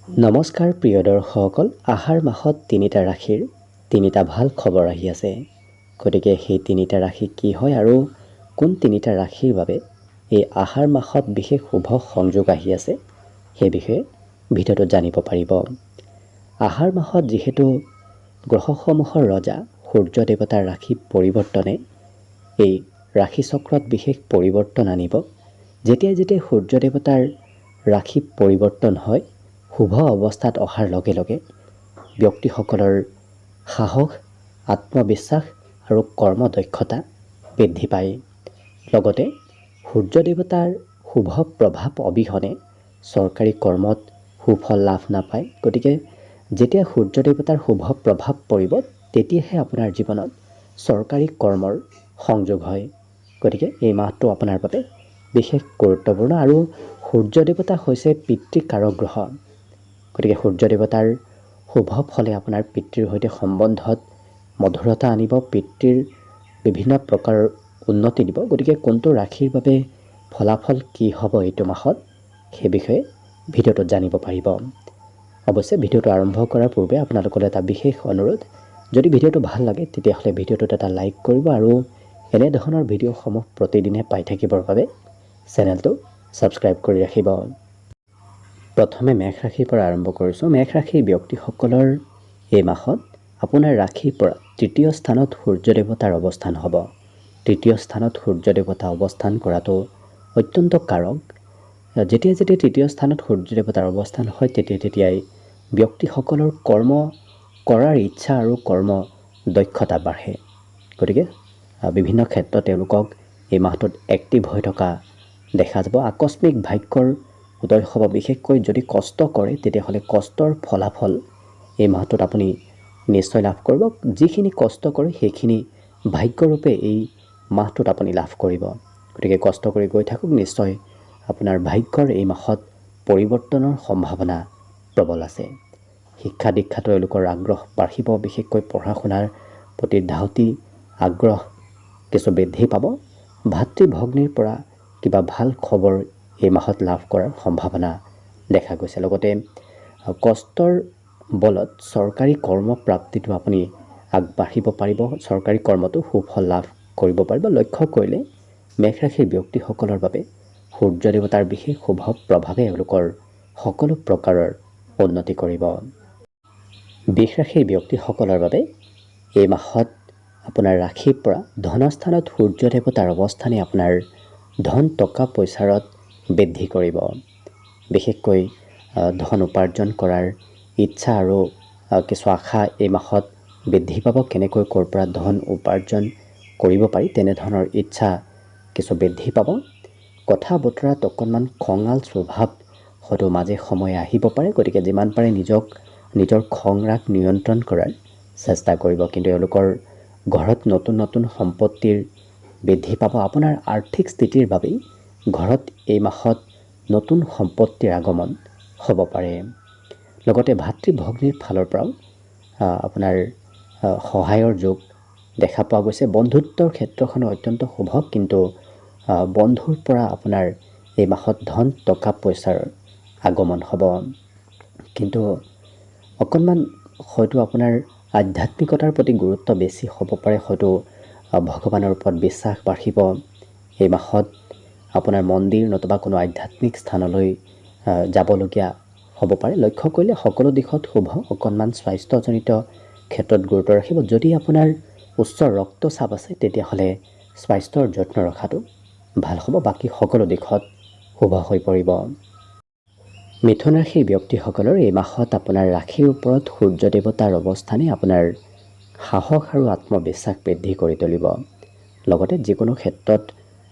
নমস্কাৰ প্ৰিয় দৰ্শকসকল, আহাৰ মাহত তিনিটা ৰাশিৰ তিনিটা ভাল খবৰ আহি আছে। গতিকে সেই তিনিটা ৰাশি কি হয় আৰু কোন তিনিটা ৰাশিৰ বাবে এই আহাৰ মাহত বিশেষ শুভ সংযোগ আহি আছে সেই বিষয়ে ভিডিঅ'টোত জানিব পাৰিব। আহাৰ মাহত যিহেতু গ্ৰহসমূহৰ ৰজা সূৰ্য দেৱতাৰ ৰাশি পৰিৱৰ্তনে এই ৰাশি চক্ৰত বিশেষ পৰিৱৰ্তন আনিব। যেতিয়া সূৰ্য দেৱতাৰ ৰাশি পৰিৱৰ্তন হয়, শুভ অৱস্থাত অহাৰ লগে লগে ব্যক্তিসকলৰ সাহস, আত্মবিশ্বাস আৰু কৰ্মদক্ষতা বৃদ্ধি পায়। লগতে সূৰ্য দেৱতাৰ শুভ প্ৰভাৱ অবিহনে চৰকাৰী কৰ্মত সুফল লাভ নাপায়। গতিকে যেতিয়া সূৰ্য দেৱতাৰ শুভ প্ৰভাৱ পৰিব, তেতিয়াহে আপোনাৰ জীৱনত চৰকাৰী কৰ্মৰ সংযোগ হয়। গতিকে এই মাহটো আপোনাৰ বাবে বিশেষ গুৰুত্বপূৰ্ণ আৰু সূৰ্য দেৱতা হৈছে পিতৃকাৰক গ্ৰহ। গতিকে সূৰ্য দেৱতাৰ শুভ ফলে আপোনাৰ পিতৃৰ সৈতে সম্বন্ধত মধুৰতা আনিব, পিতৃৰ বিভিন্ন প্ৰকাৰৰ উন্নতি দিব। গতিকে কোনটো ৰাশিৰ বাবে ফলাফল কি হ'ব এইটো মাহত সেই বিষয়ে ভিডিঅ'টোত জানিব পাৰিব। অৱশ্যে ভিডিঅ'টো আৰম্ভ কৰাৰ পূৰ্বে আপোনালোকৰ এটা বিশেষ অনুৰোধ, যদি ভিডিঅ'টো ভাল লাগে তেতিয়াহ'লে ভিডিঅ'টোত এটা লাইক কৰিব আৰু এনেধৰণৰ ভিডিঅ'সমূহ প্ৰতিদিনে পাই থাকিবৰ বাবে চেনেলটো ছাবস্ক্ৰাইব কৰি ৰাখিব। প্ৰথমে মেষ ৰাশিৰ পৰা আৰম্ভ কৰিছোঁ। মেষ ৰাশিৰ ব্যক্তিসকলৰ এই মাহত আপোনাৰ ৰাশিৰ পৰা তৃতীয় স্থানত সূৰ্য দেৱতাৰ অৱস্থান হ'ব। তৃতীয় স্থানত সূৰ্য দেৱতা অৱস্থান কৰাটো অত্যন্ত কাৰক। যেতিয়া তৃতীয় স্থানত সূৰ্য দেৱতাৰ অৱস্থান হয়, তেতিয়াই ব্যক্তিসকলৰ কৰ্ম কৰাৰ ইচ্ছা আৰু কৰ্ম দক্ষতা বাঢ়ে। গতিকে বিভিন্ন ক্ষেত্ৰত তেওঁলোকক এই মাহটোত এক্টিভ হৈ থকা দেখা যাব। আকস্মিক ভাগ্যৰ উদয় হ'ব। বিশেষকৈ যদি কষ্ট কৰে তেতিয়াহ'লে কষ্টৰ ফলাফল এই মাহটোত আপুনি নিশ্চয় লাভ কৰিব। যিখিনি কষ্ট কৰে সেইখিনি ভাগ্যৰূপে এই মাহটোত আপুনি লাভ কৰিব। গতিকে কষ্ট কৰি গৈ থাকক, নিশ্চয় আপোনাৰ ভাগ্যৰ এই মাহত পৰিৱৰ্তনৰ সম্ভাৱনা প্ৰবল আছে। শিক্ষা দীক্ষাতো এওঁলোকৰ আগ্ৰহ বাঢ়িব। বিশেষকৈ পঢ়া শুনাৰ প্ৰতি ধাউতি আগ্ৰহ কিছু বৃদ্ধি পাব। ভাতৃ ভগ্নীৰ পৰা কিবা ভাল খবৰ এই মাহত লাভ কৰাৰ সম্ভাৱনা দেখা গৈছে। লগতে কষ্টৰ বলত চৰকাৰী কৰ্ম প্ৰাপ্তিটো আপুনি আগবাঢ়িব পাৰিব। চৰকাৰী কৰ্মতো সুফল লাভ কৰিব পাৰিব। লক্ষ্য কৰিলে মেষ ৰাশিৰ ব্যক্তিসকলৰ বাবে সূৰ্য দেৱতাৰ বিশেষ শুভ প্ৰভাৱে এওঁলোকৰ সকলো প্ৰকাৰৰ উন্নতি কৰিব। বৃষ ৰাশিৰ ব্যক্তিসকলৰ বাবে এই মাহত আপোনাৰ ৰাশিৰ পৰা ধনস্থানত সূৰ্য দেৱতাৰ অৱস্থানে আপোনাৰ ধন টকা পইচাৰত বৃদ্ধি কৰিব। বিশেষকৈ ধন উপাৰ্জন কৰাৰ ইচ্ছা আৰু কিছু আশা এই মাহত বৃদ্ধি পাব। কেনেকৈ ক'ৰ পৰা ধন উপাৰ্জন কৰিব পাৰি তেনেধৰণৰ ইচ্ছা কিছু বৃদ্ধি পাব। কথা বতৰাত অকণমান খঙাল স্বভাৱ হয়তো মাজে সময়ে আহিব পাৰে। গতিকে যিমান পাৰে নিজৰ খং ৰাগ নিয়ন্ত্ৰণ কৰাৰ চেষ্টা কৰিব। কিন্তু এওঁলোকৰ ঘৰত নতুন সম্পত্তিৰ বৃদ্ধি পাব। আপোনাৰ আৰ্থিক স্থিতিৰ বাবেই ঘৰত এই মাহত নতুন সম্পত্তিৰ আগমন হ'ব পাৰে। লগতে ভাতৃ ভগ্নীৰ ফালৰ পৰাও আপোনাৰ সহায়ৰ যোগ দেখা পোৱা গৈছে। বন্ধুত্বৰ ক্ষেত্ৰখনো অত্যন্ত শুভ, কিন্তু বন্ধুৰ পৰা আপোনাৰ এই মাহত ধন টকা পইচাৰ আগমন হ'ব। কিন্তু অকণমান হয়তো আপোনাৰ আধ্যাত্মিকতাৰ প্ৰতি গুৰুত্ব বেছি হ'ব পাৰে। হয়তো ভগৱানৰ ওপৰত বিশ্বাস বাঢ়িব। এই মাহত আপোনাৰ মন্দিৰ নতুবা কোনো আধ্যাত্মিক স্থানলৈ যাবলগীয়া হ'ব পাৰে। লক্ষ্য কৰিলে সকলো দিশত শুভ। অকণমান স্বাস্থ্যজনিত ক্ষেত্ৰত গুৰুত্ব ৰাখিব। যদি আপোনাৰ উচ্চ ৰক্তচাপ আছে তেতিয়াহ'লে স্বাস্থ্যৰ যত্ন ৰখাটো ভাল হ'ব। বাকী সকলো দিশত শুভ হৈ পৰিব। মিথুন ৰাশিৰ ব্যক্তিসকলৰ এই মাহত আপোনাৰ ৰাশিৰ ওপৰত সূৰ্য দেৱতাৰ অৱস্থানে আপোনাৰ সাহস আৰু আত্মবিশ্বাস বৃদ্ধি কৰি তুলিব। লগতে যিকোনো ক্ষেত্ৰত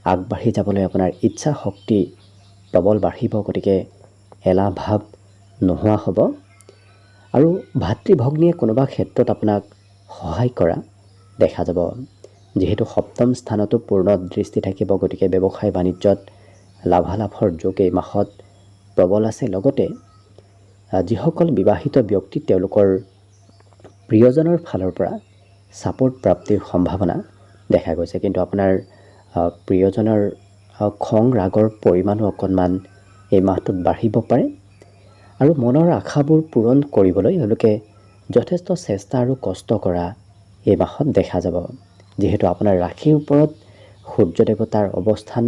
আগবাঢ়ি যাবলৈ আপোনাৰ ইচ্ছা শক্তি প্ৰবল বাঢ়িব। গতিকে এলাহ ভাৱ নোহোৱা হ'ব। আৰু ভাতৃ ভগ্নীয়ে কোনোবা ক্ষেত্ৰত আপোনাক সহায় কৰা দেখা যাব। যিহেতু সপ্তম স্থানতো পূৰ্ণ দৃষ্টি থাকিব, গতিকে ব্যৱসায় বাণিজ্যত লাভালাভৰ যোগ এই মাহত প্ৰবল আছে। লগতে যিসকল বিবাহিত ব্যক্তি তেওঁলোকৰ প্ৰিয়জনৰ ফালৰ পৰা ছাপোৰ্ট প্ৰাপ্তিৰ সম্ভাৱনা দেখা গৈছে। কিন্তু আপোনাৰ প্ৰিয়জনৰ খং ৰাগৰ পৰিমাণো অকণমান এই মাহটোত বাঢ়িব পাৰে। আৰু মনৰ আশাবোৰ পূৰণ কৰিবলৈ এওঁলোকে যথেষ্ট চেষ্টা আৰু কষ্ট কৰা এই মাহত দেখা যাব। যিহেতু আপোনাৰ ৰাশিৰ ওপৰত সূৰ্য দেৱতাৰ অৱস্থান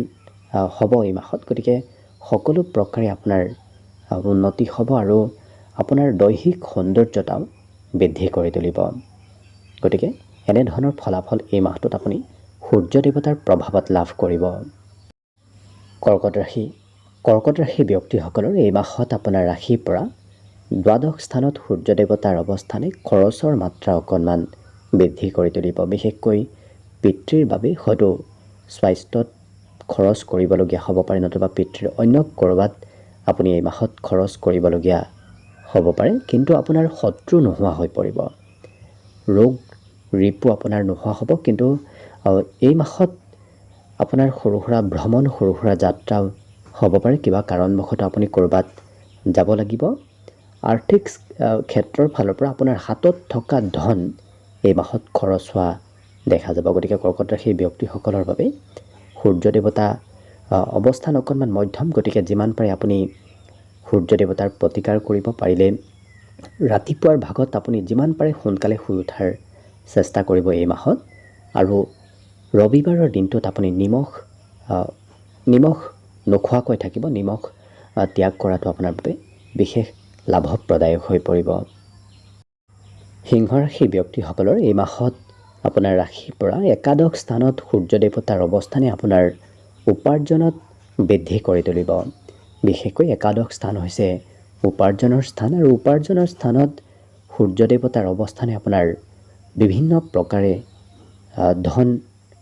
হ'ব এই মাহত, গতিকে সকলো প্ৰকাৰে আপোনাৰ উন্নতি হ'ব আৰু আপোনাৰ দৈহিক সৌন্দৰ্যতাও বৃদ্ধি কৰি তুলিব। গতিকে এনেধৰণৰ ফলাফল এই মাহটোত আপুনি সূৰ্য দেৱতাৰ প্ৰভাৱত লাভ কৰিব। কৰ্কট ৰাশি। কৰ্কট ৰাশি ব্যক্তিসকলৰ এই মাহত আপোনাৰ ৰাশিৰ পৰা দ্বাদশ স্থানত সূৰ্য দেৱতাৰ অৱস্থানে খৰচৰ মাত্ৰা অকণমান বৃদ্ধি কৰি তুলিব। বিশেষকৈ পিতৃৰ বাবে হয়তো স্বাস্থ্যত খৰচ কৰিবলগীয়া হ'ব পাৰে, নতুবা পিতৃৰ অন্য ক'ৰবাত আপুনি এই মাহত খৰচ কৰিবলগীয়া হ'ব পাৰে। কিন্তু আপোনাৰ শত্ৰু নোহোৱা হৈ পৰিব, ৰোগ ৰিপু আপোনাৰ নোহোৱা হ'ব। কিন্তু এই মাহত আপোনাৰ সৰু সুৰা ভ্ৰমণ, সৰু সুৰা যাত্ৰাও হ'ব পাৰে। কিবা কাৰণবশতঃ আপুনি ক'ৰবাত যাব লাগিব। আৰ্থিক ক্ষেত্ৰৰ ফালৰ পৰা আপোনাৰ হাতত থকা ধন এই মাহত খৰচ হোৱা দেখা যাব। গতিকে কৰ্কট ৰাশিৰ ব্যক্তিসকলৰ বাবে সূৰ্য দেৱতা অৱস্থান অকণমান মধ্যম। গতিকে যিমান পাৰে আপুনি সূৰ্য দেৱতাৰ প্ৰতিকাৰ কৰিব পাৰিলে ৰাতিপুৱাৰ ভাগত আপুনি যিমান পাৰে সোনকালে শুই উঠাৰ চেষ্টা কৰিব এই মাহত। আৰু ৰবিবাৰৰ দিনটোত আপুনি নিমখ নোখোৱাকৈ থাকিব। নিমখ ত্যাগ কৰাটো আপোনাৰ বাবে বিশেষ লাভপ্ৰদায়ক হৈ পৰিব। সিংহ ৰাশিৰ ব্যক্তিসকলৰ এই মাহত আপোনাৰ ৰাশিৰ পৰা একাদশ স্থানত সূৰ্য দেৱতাৰ অৱস্থানে আপোনাৰ উপাৰ্জনত বৃদ্ধি কৰি তুলিব। বিশেষকৈ একাদশ স্থান হৈছে উপাৰ্জনৰ স্থান, আৰু উপাৰ্জনৰ স্থানত সূৰ্য দেৱতাৰ অৱস্থানে আপোনাৰ বিভিন্ন প্ৰকাৰে ধন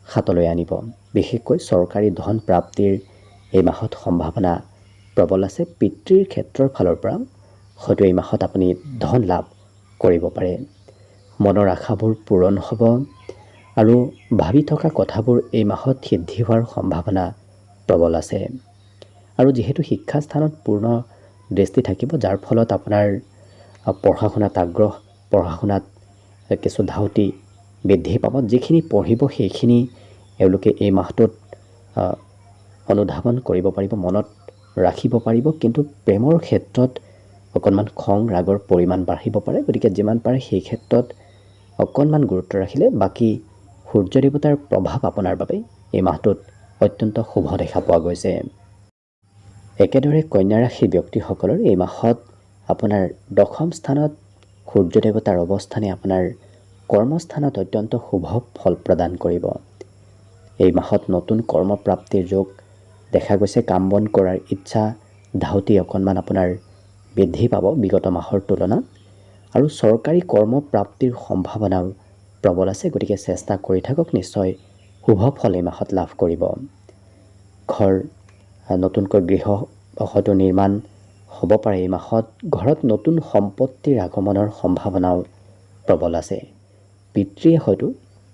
হাতলৈ আনিব। বিশেষকৈ চৰকাৰী ধন প্ৰাপ্তিৰ এই মাহত সম্ভাৱনা প্ৰবল আছে। পিতৃৰ ক্ষেত্ৰৰ ফালৰ পৰা হয়তো এই মাহত আপুনি ধন লাভ কৰিব পাৰে। মনৰ আশাবোৰ পূৰণ হ'ব আৰু ভাবি থকা কথাবোৰ এই মাহত সিদ্ধি হোৱাৰ সম্ভাৱনা প্ৰবল আছে। আৰু যিহেতু শিক্ষা স্থানত পূৰ্ণ দৃষ্টি থাকিব, যাৰ ফলত আপোনাৰ পঢ়া শুনাত আগ্ৰহ, পঢ়া শুনাত কিছু ধাউতি বৃদ্ধি পাব। যিখিনি পঢ়িব সেইখিনি এওঁলোকে এই মাহটোত অনুধাৱন কৰিব পাৰিব, মনত ৰাখিব পাৰিব। কিন্তু প্ৰেমৰ ক্ষেত্ৰত অকণমান খং ৰাগৰ পৰিমাণ বাঢ়িব পাৰে। গতিকে যিমান পাৰে সেই ক্ষেত্ৰত অকণমান গুৰুত্ব ৰাখিলে বাকী সূৰ্য দেৱতাৰ প্ৰভাৱ আপোনাৰ বাবে এই মাহটোত অত্যন্ত শুভ দেখা পোৱা গৈছে। একেদৰে কন্যা ৰাশিৰ ব্যক্তিসকলৰ এই মাহত আপোনাৰ দশম স্থানত সূৰ্য দেৱতাৰ অৱস্থানে আপোনাৰ কৰ্মস্থানত অত্যন্ত শুভ ফল প্ৰদান কৰিব। এই মাহত নতুন কৰ্মপ্ৰাপ্তিৰ যোগ দেখা গৈছে। কাম বন কৰাৰ ইচ্ছা, ধাউতি অকণমান আপোনাৰ বৃদ্ধি পাব বিগত মাহৰ তুলনাত, আৰু চৰকাৰী কৰ্মপ্ৰাপ্তিৰ সম্ভাৱনাও প্ৰবল আছে। গতিকে চেষ্টা কৰি থাকক, নিশ্চয় শুভ ফল এই মাহত লাভ কৰিব। ঘৰ নতুনকৈ গৃহ হয়তো নিৰ্মাণ হ'ব পাৰে এই মাহত। ঘৰত নতুন সম্পত্তিৰ আগমনৰ সম্ভাৱনাও প্ৰবল আছে। পিতৃয়ে হয়তো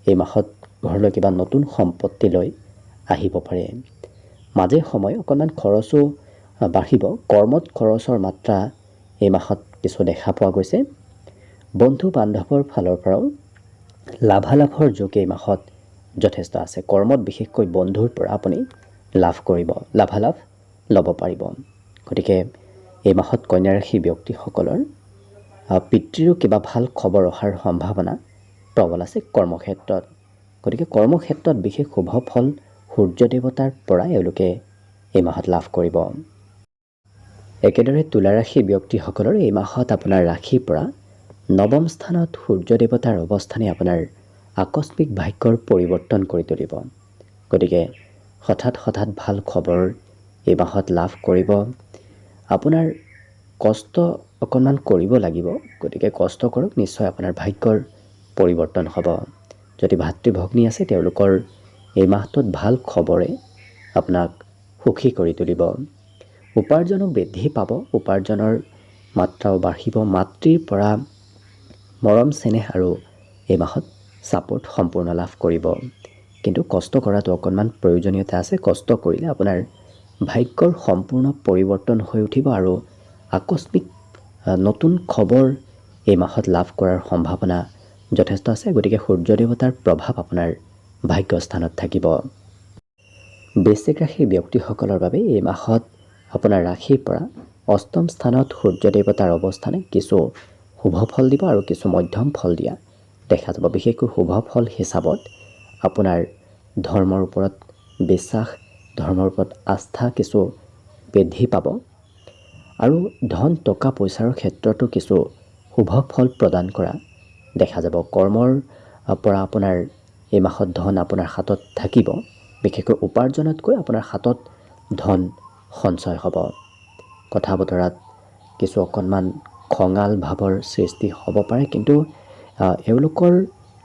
এই মাহত ঘৰলৈ কিবা নতুন সম্পত্তি লৈ আহিব পাৰে। মাজে সময়ে অকণমান খৰচো বাঢ়িব। কৰ্মত খৰচৰ মাত্ৰা এই মাহত কিছু দেখা পোৱা গৈছে। বন্ধু বান্ধৱৰ ফালৰ পৰাও লাভালাভৰ যোগ এই মাহত যথেষ্ট আছে। কৰ্মত বিশেষকৈ বন্ধুৰ পৰা আপুনি লাভ কৰিব, লাভালাভ ল'ব পাৰিব। গতিকে এই মাহত কন্যা ৰাশিৰ ব্যক্তিসকলৰ পিতৃৰো কিবা ভাল খবৰ অহাৰ সম্ভাৱনা প্ৰবল আছে কৰ্মক্ষেত্ৰত। গতিকে কৰ্মক্ষেত্ৰত বিশেষ শুভ ফল সূৰ্য দেৱতাৰ পৰা এওঁলোকে এই মাহত লাভ কৰিব। একেদৰে তুলা ৰাশিৰ ব্যক্তিসকলৰ এই মাহত আপোনাৰ ৰাশিৰ পৰা নৱম স্থানত সূৰ্য দেৱতাৰ অৱস্থানে আপোনাৰ আকস্মিক ভাগ্যৰ পৰিৱৰ্তন কৰি তুলিব। গতিকে হঠাৎ ভাল খবৰ এই মাহত লাভ কৰিব। আপোনাৰ কষ্ট অকণমান কৰিব লাগিব। গতিকে কষ্ট কৰক, নিশ্চয় আপোনাৰ ভাগ্যৰ পৰিৱৰ্তন হ'ব। যদি ভাতৃ ভগ্নী আছে তেওঁলোকৰ এই মাহটোত ভাল খবৰে আপোনাক সুখী কৰি তুলিব। উপাৰ্জনো বৃদ্ধি পাব, উপাৰ্জনৰ মাত্ৰাও বাঢ়িব। মাতৃৰ পৰা মৰম চেনেহ আৰু এই মাহত ছাপোৰ্ট সম্পূৰ্ণ লাভ কৰিব। কিন্তু কষ্ট কৰাটো অকণমান প্ৰয়োজনীয়তা আছে। কষ্ট কৰিলে আপোনাৰ ভাগ্যৰ সম্পূৰ্ণ পৰিৱৰ্তন হৈ উঠিব আৰু আকস্মিক নতুন খবৰ এই মাহত লাভ কৰাৰ সম্ভাৱনা যথেষ্ট আছে। গতিকে সূৰ্য দেৱতাৰ প্ৰভাৱ আপোনাৰ ভাগ্যস্থানত থাকিব। বৃশ্চিক ৰাশিৰ ব্যক্তিসকলৰ বাবে এই মাহত আপোনাৰ ৰাশিৰ পৰা অষ্টম স্থানত সূৰ্য দেৱতাৰ অৱস্থানে কিছু শুভ ফল দিব আৰু কিছু মধ্যম ফল দিয়া দেখা যাব। বিশেষকৈ শুভ ফল হিচাপত আপোনাৰ ধৰ্মৰ ওপৰত বিশ্বাস, ধৰ্মৰ ওপৰত আস্থা কিছু বৃদ্ধি পাব আৰু ধন টকা পইচাৰ ক্ষেত্ৰতো কিছু শুভ ফল প্ৰদান কৰা দেখা যাব। কৰ্মৰ পৰা আপোনাৰ এই মাহত ধন আপোনাৰ হাতত থাকিব। বিশেষকৈ উপাৰ্জনতকৈ আপোনাৰ হাতত ধন সঞ্চয় হ'ব। কথা বতৰাত কিছু অকণমান খঙাল ভাৱৰ সৃষ্টি হ'ব পাৰে, কিন্তু এওঁলোকৰ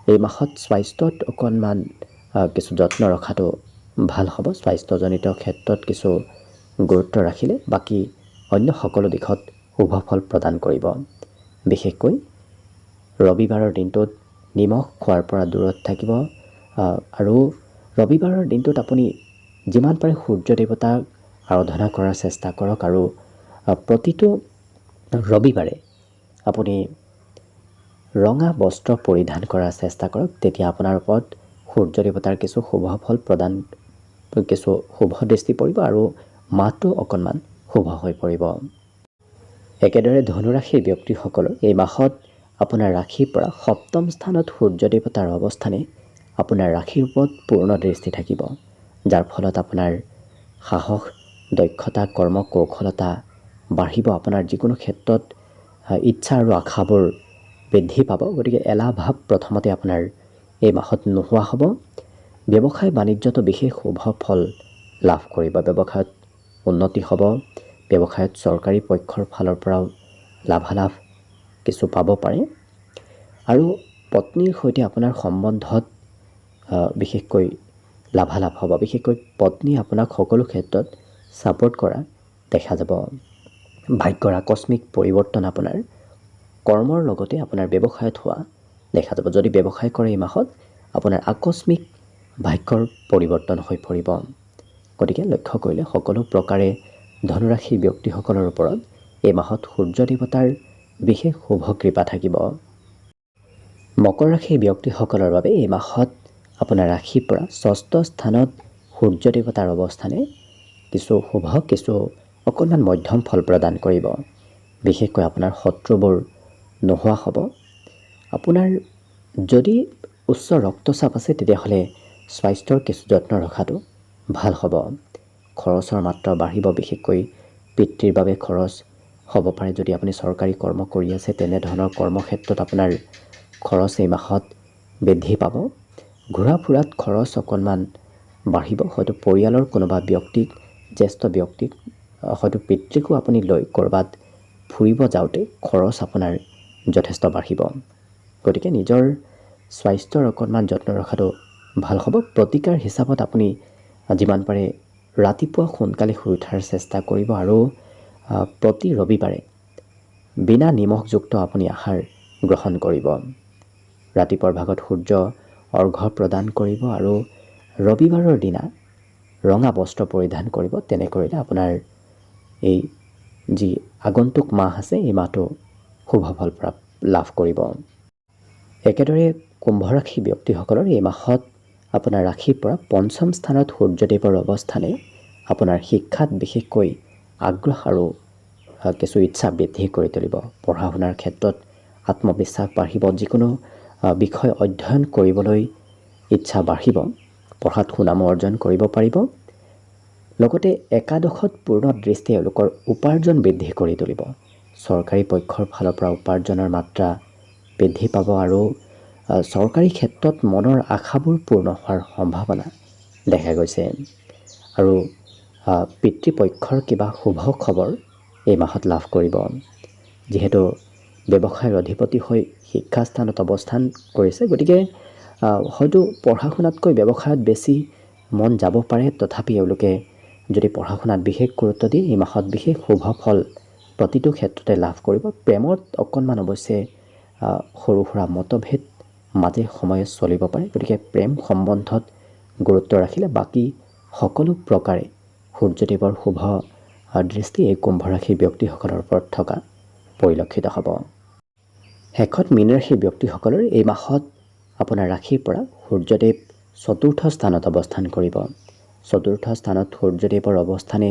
এই মাহত স্বাস্থ্যত অকণমান কিছু যত্ন ৰখাটো ভাল হ'ব। স্বাস্থ্যজনিত ক্ষেত্ৰত কিছু গুৰুত্ব ৰাখিলে বাকী অন্য সকলো দিশত শুভ ফল প্ৰদান কৰিব। বিশেষকৈ ৰবিবাৰৰ দিনটোত নিমখ খোৱাৰ পৰা দূৰত থাকিব আৰু ৰবিবাৰৰ দিনটোত আপুনি যিমান পাৰে সূৰ্য দেৱতাক আৰাধনা কৰাৰ চেষ্টা কৰক আৰু প্ৰতিটো ৰবিবাৰে আপুনি ৰঙা বস্ত্ৰ পৰিধান কৰাৰ চেষ্টা কৰক। তেতিয়া আপোনাৰ ওপৰত সূৰ্য দেৱতাৰ কিছু শুভ ফল প্ৰদান, কিছু শুভ দৃষ্টি পৰিব আৰু মাহটো অকণমান শুভ হৈ পৰিব। একেদৰে ধনুৰাশিৰ ব্যক্তিসকলৰ এই মাহত আপোনাৰ ৰাশিৰ পৰা সপ্তম স্থানত সূৰ্য দেৱতাৰ অৱস্থানে আপোনাৰ ৰাশিৰ ওপৰত পূৰ্ণ দৃষ্টি থাকিব, যাৰ ফলত আপোনাৰ সাহস, দক্ষতা, কৰ্ম কৌশলতা বাঢ়িব। আপোনাৰ যিকোনো ক্ষেত্ৰত ইচ্ছা আৰু আশাবোৰ বৃদ্ধি পাব। গতিকে এলাহ ভাৱ প্ৰথমতে আপোনাৰ এই মাহত নোহোৱা হ'ব। ব্যৱসায় বাণিজ্যতো বিশেষ শুভ ফল লাভ কৰিব। ব্যৱসায়ত উন্নতি হ'ব। ব্যৱসায়ত চৰকাৰী পক্ষৰ ফালৰ পৰাও লাভালাভ কিছু পাব পাৰে আৰু পত্নীৰ সৈতে আপোনাৰ সম্বন্ধত বিশেষকৈ লাভালাভ হ'ব। বিশেষকৈ পত্নী আপোনাক সকলো ক্ষেত্ৰত ছাপোৰ্ট কৰা দেখা যাব। ভাগ্যৰ আকস্মিক পৰিৱৰ্তন আপোনাৰ কৰ্মৰ লগতে আপোনাৰ ব্যৱসায়ত হোৱা দেখা যাব। যদি ব্যৱসায় কৰে এই মাহত আপোনাৰ আকস্মিক ভাগ্যৰ পৰিৱৰ্তন হৈ পৰিব। গতিকে লক্ষ্য কৰিলে সকলো প্ৰকাৰে ধনুৰাশিৰ ব্যক্তিসকলৰ ওপৰত এই মাহত সূৰ্য দেৱতাৰ বিশেষ শুভ কৃপা থাকিব। মকৰ ৰাশিৰ ব্যক্তিসকলৰ বাবে এই মাহত আপোনাৰ ৰাশিৰ পৰা ষষ্ঠ স্থানত সূৰ্য দেৱতাৰ অৱস্থানে কিছু শুভ, কিছু অকণমান মধ্যম ফল প্ৰদান কৰিব। বিশেষকৈ আপোনাৰ শত্ৰুবোৰ নোহোৱা হ'ব। আপোনাৰ যদি উচ্চ ৰক্তচাপ আছে তেতিয়াহ'লে স্বাস্থ্যৰ কিছু যত্ন ৰখাটো ভাল হ'ব। খৰচৰ মাত্ৰা বাঢ়িব। বিশেষকৈ পিতৃৰ বাবে খৰচ হ'ব পাৰে। যদি আপুনি চৰকাৰী কৰ্ম কৰি আছে তেনেধৰণৰ কৰ্মক্ষেত্ৰত আপোনাৰ খৰচ এই মাহত বৃদ্ধি পাব। ঘূৰা ফুৰাত খৰচ অকণমান বাঢ়িব। হয়তো পৰিয়ালৰ কোনোবা ব্যক্তিক, জ্যেষ্ঠ ব্যক্তিক, হয়তো পিতৃকো আপুনি লৈ ক'ৰবাত ফুৰিব যাওঁতে খৰচ আপোনাৰ যথেষ্ট বাঢ়িব। গতিকে নিজৰ স্বাস্থ্যৰ অকণমান যত্ন ৰখাটো ভাল হ'ব। প্ৰতিকাৰ হিচাপত আপুনি যিমান পাৰে ৰাতিপুৱা সোনকালে শুই উঠাৰ চেষ্টা কৰিব আৰু প্ৰতি ৰবিবাৰে বিনা নিমখযুক্ত আপুনি আহাৰ গ্ৰহণ কৰিব। ৰাতিপুৱাৰ ভাগত সূৰ্য অৰ্ঘ্য প্ৰদান কৰিব আৰু ৰবিবাৰৰ দিনা ৰঙা বস্ত্ৰ পৰিধান কৰিব। তেনে কৰিলে আপোনাৰ এই যি আগন্তুক মাহ আছে এই মাহটো শুভ ফল লাভ কৰিব। একেদৰে কুম্ভ ৰাশি ব্যক্তিসকলৰ এই মাহত আপোনাৰ ৰাশিৰ পৰা পঞ্চম স্থানত সূৰ্যদেৱৰ অৱস্থানে আপোনাৰ শিক্ষাত বিশেষকৈ আগ্ৰহ আৰু কিছু ইচ্ছা বৃদ্ধি কৰি তুলিব। পঢ়া শুনাৰ ক্ষেত্ৰত আত্মবিশ্বাস বাঢ়িব। যিকোনো বিষয় অধ্যয়ন কৰিবলৈ ইচ্ছা বাঢ়িব। পঢ়াত সুনাম অৰ্জন কৰিব পাৰিব। লগতে একাদশত পূৰ্ণ দৃষ্টি এওঁলোকৰ উপাৰ্জন বৃদ্ধি কৰি তুলিব। চৰকাৰী পক্ষৰ ফালৰ পৰা উপাৰ্জনৰ মাত্ৰা বৃদ্ধি পাব আৰু চৰকাৰী ক্ষেত্ৰত মনৰ আশাবোৰ পূৰ্ণ হোৱাৰ সম্ভাৱনা দেখা গৈছে। আৰু পিতৃপক্ষৰ কিবা শুভ খবৰ এই মাহত লাভ কৰিব। যিহেতু ব্যৱসায়ৰ অধিপতি হৈ শিক্ষাস্থানত অৱস্থান কৰিছে, গতিকে হয়তো পঢ়া শুনাতকৈ ব্যৱসায়ত বেছি মন যাব পাৰে। তথাপি এওঁলোকে যদি পঢ়া শুনাত বিশেষ গুৰুত্ব দিয়ে এই মাহত বিশেষ শুভ ফল প্ৰতিটো ক্ষেত্ৰতে লাভ কৰিব। প্ৰেমত অকণমান অৱশ্যে সৰু সুৰা মতভেদ মাজে সময়ে চলিব পাৰে। গতিকে প্ৰেম সম্বন্ধত গুৰুত্ব ৰাখিলে বাকী সকলো প্ৰকাৰে সূৰ্যদেৱৰ শুভ দৃষ্টি এই কুম্ভ ৰাশিৰ ব্যক্তিসকলৰ ওপৰত থকা পৰিলক্ষিত হ'ব। শেষত মীন ৰাশিৰ ব্যক্তিসকলৰ এই মাহত আপোনাৰ ৰাশিৰ পৰা সূৰ্যদেৱ চতুৰ্থ স্থানত অৱস্থান কৰিব। চতুৰ্থ স্থানত সূৰ্যদেৱৰ অৱস্থানে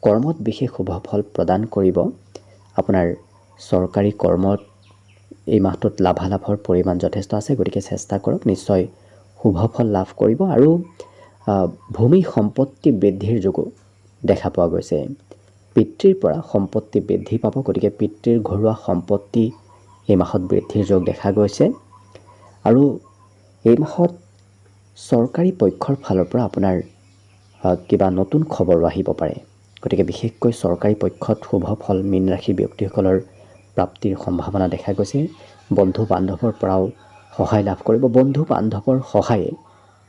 কৰ্মত বিশেষ শুভ ফল প্ৰদান কৰিব। আপোনাৰ চৰকাৰী কৰ্মত এই মাহটোত লাভালাভৰ পৰিমাণ যথেষ্ট আছে, গতিকে চেষ্টা কৰক, নিশ্চয় শুভ ফল লাভ কৰিব। আৰু ভূমি সম্পত্তি বৃদ্ধিৰ যোগো দেখা পোৱা গৈছে। পিতৃৰ পৰা সম্পত্তি বৃদ্ধি পাব, গতিকে পিতৃৰ ঘৰুৱা সম্পত্তি এই মাহত বৃদ্ধিৰ যোগ দেখা গৈছে। আৰু এই মাহত চৰকাৰী পক্ষৰ ফালৰ পৰা আপোনাৰ কিবা নতুন খবৰো আহিব পাৰে, গতিকে বিশেষকৈ চৰকাৰী পক্ষত শুভ ফল মীন ৰাশিৰ ব্যক্তিসকলৰ প্ৰাপ্তিৰ সম্ভাৱনা দেখা গৈছে। বন্ধু বান্ধৱৰ পৰাও সহায় লাভ কৰিব। বন্ধু বান্ধৱৰ সহায়ে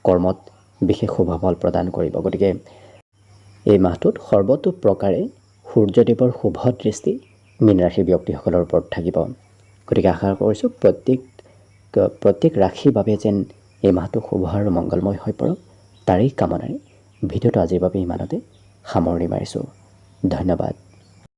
কৰ্মত বিশেষ শুভ ফল প্ৰদান কৰিব। গতিকে এই মাহটোত সৰ্বতো প্ৰকাৰে সূৰ্যদেৱৰ শুভ দৃষ্টি মীন ৰাশিৰ ব্যক্তিসকলৰ ওপৰত থাকিব। গতিকে আশা কৰিছোঁ প্ৰত্যেক ৰাশিৰ বাবে যেন এই মাহটো শুভ আৰু মংগলময় হৈ পৰক, তাৰেই কামনাৰে ভিডিঅ'টো আজিৰ বাবে ইমানতে সামৰণি মাৰিছোঁ। ধন্যবাদ।